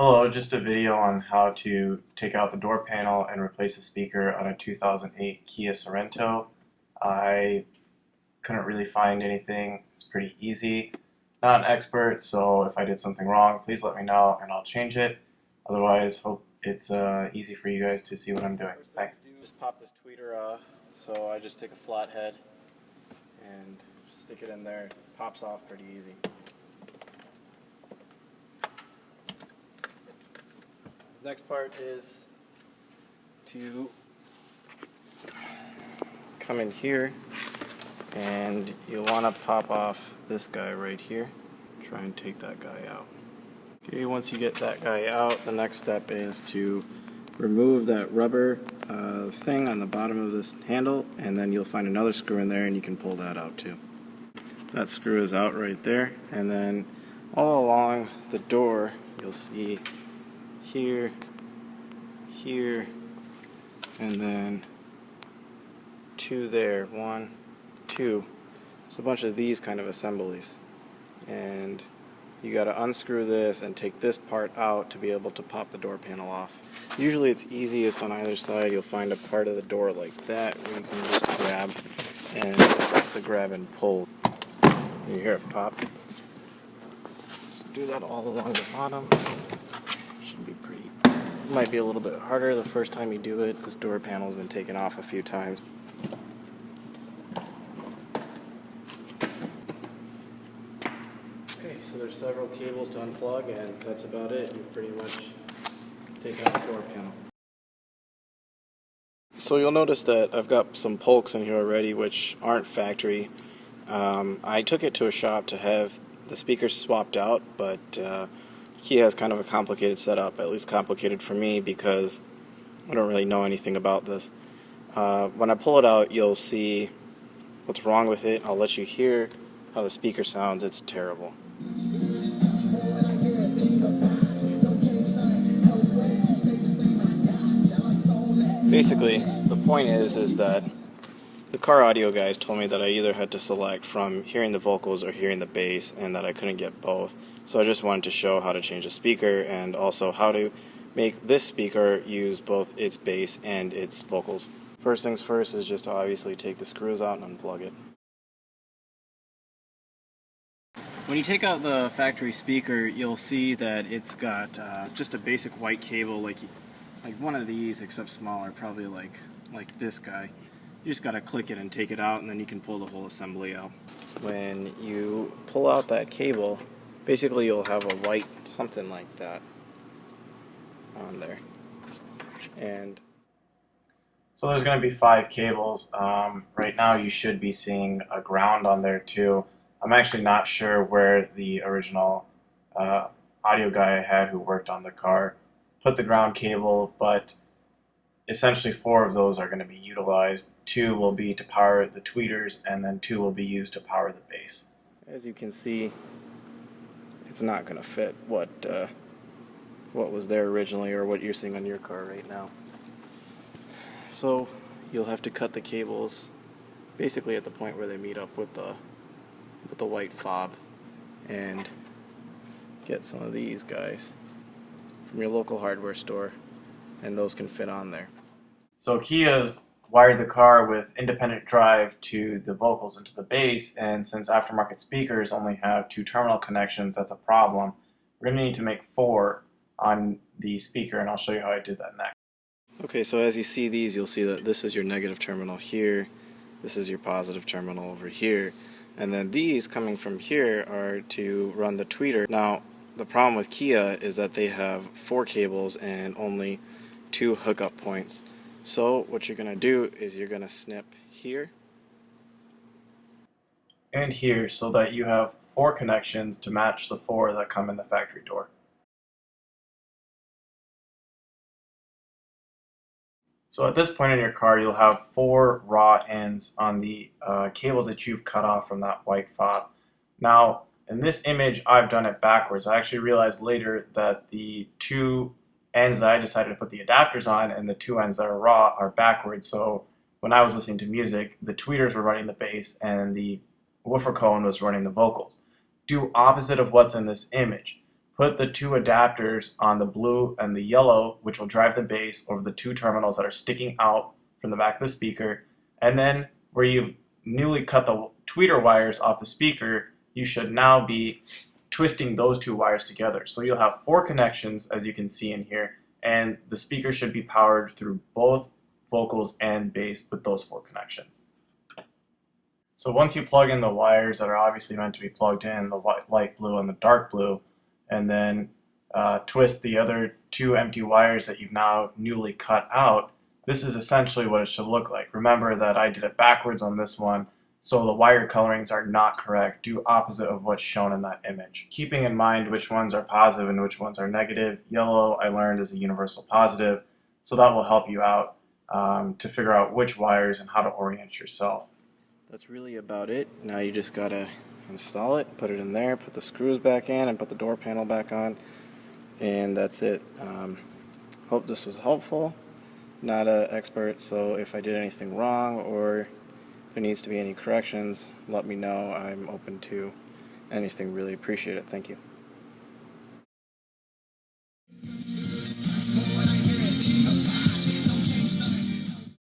Hello, just a video on how to take out the door panel and replace a speaker on a 2008 Kia Sorento. I couldn't really find anything. It's pretty easy. Not an expert, so if I did something wrong, please let me know and I'll change it. Otherwise, hope it's easy for you guys to see what I'm doing. First thing Thanks. to do is pop this tweeter off. So I just take a flat head and stick it in there. It pops off pretty easy. The next part is to come in here, and you'll want to pop off this guy right here. Try and take that guy out. Okay, once you get that guy out, the next step is to remove that rubber thing on the bottom of this handle, and then you'll find another screw in there and you can pull that out too. That screw is out right there, and then all along the door you'll see here, here, and then two there. One, two. There's a bunch of these kind of assemblies, and you got to unscrew this and take this part out to be able to pop the door panel off. Usually it's easiest on either side. You'll find a part of the door like that where you can just grab, and it's a grab and pull. You hear it pop. So do that all along the bottom. Should be pretty. It might be a little bit harder the first time you do it. This door panel's been taken off a few times. Okay, so there's several cables to unplug, and that's about it. You've pretty much taken out the door panel. So you'll notice that I've got some pokes in here already which aren't factory. I took it to a shop to have the speakers swapped out, but Kia has kind of a complicated setup, at least complicated for me because I don't really know anything about this. When I pull it out, you'll see what's wrong with it. I'll let you hear how the speaker sounds. It's terrible. Basically, the point is that the car audio guys told me that I either had to select from hearing the vocals or hearing the bass, and that I couldn't get both. So I just wanted to show how to change the speaker and also how to make this speaker use both its bass and its vocals. First things first is just to obviously take the screws out and unplug it. When you take out the factory speaker, you'll see that it's got just a basic white cable like one of these, except smaller, probably like this guy. You just got to click it and take it out, and then you can pull the whole assembly out. When you pull out that cable, basically you'll have a white something like that on there. And So there's going to be 5 cables. Right now you should be seeing a ground on there too. I'm actually not sure where the original audio guy I had who worked on the car put the ground cable, but essentially 4 of those are going to be utilized. 2 will be to power the tweeters, and then 2 will be used to power the bass. As you can see, it's not going to fit what was there originally or what you're seeing on your car right now. So you'll have to cut the cables basically at the point where they meet up with the white fob, and get some of these guys from your local hardware store, and those can fit on there. So Kia's wired the car with independent drive to the vocals and to the bass, and since aftermarket speakers only have 2 terminal connections, that's a problem. We're going to need to make 4 on the speaker, and I'll show you how I did that next. Okay, so as you see these, you'll see that this is your negative terminal here, this is your positive terminal over here, and then these coming from here are to run the tweeter. Now, the problem with Kia is that they have 4 cables and only 2 hookup points. So what you're going to do is you're going to snip here And here, so that you have 4 connections to match the 4 that come in the factory door. So at this point in your car, you'll have 4 raw ends on the cables that you've cut off from that white fob. Now, in this image, I've done it backwards. I actually realized later that the 2 ends that I decided to put the adapters on and the 2 ends that are raw are backwards. So when I was listening to music, the tweeters were running the bass and the woofer cone was running the vocals. Do opposite of what's in this image. put the two adapters on the blue and the yellow, which will drive the bass, over the two terminals that are sticking out from the back of the speaker. And then where you've newly cut the tweeter wires off the speaker, you should now be twisting those two wires together. So you'll have 4 connections, as you can see in here, and the speaker should be powered through both vocals and bass with those 4 connections. So once you plug in the wires that are obviously meant to be plugged in, the light blue and the dark blue, and then twist the other 2 empty wires that you've now newly cut out, this is essentially what it should look like. Remember that I did it backwards on this one, so the wire colorings are not correct, do opposite of what's shown in that image. Keeping in mind which ones are positive and which ones are negative, yellow I learned is a universal positive, so that will help you out to figure out which wires and how to orient yourself. That's really about it. Now you just gotta install it, put it in there, put the screws back in, and put the door panel back on, and that's it. Hope this was helpful. Not an expert, so if I did anything wrong or there needs to be any corrections, let me know. I'm open to anything. Really appreciate it. Thank you.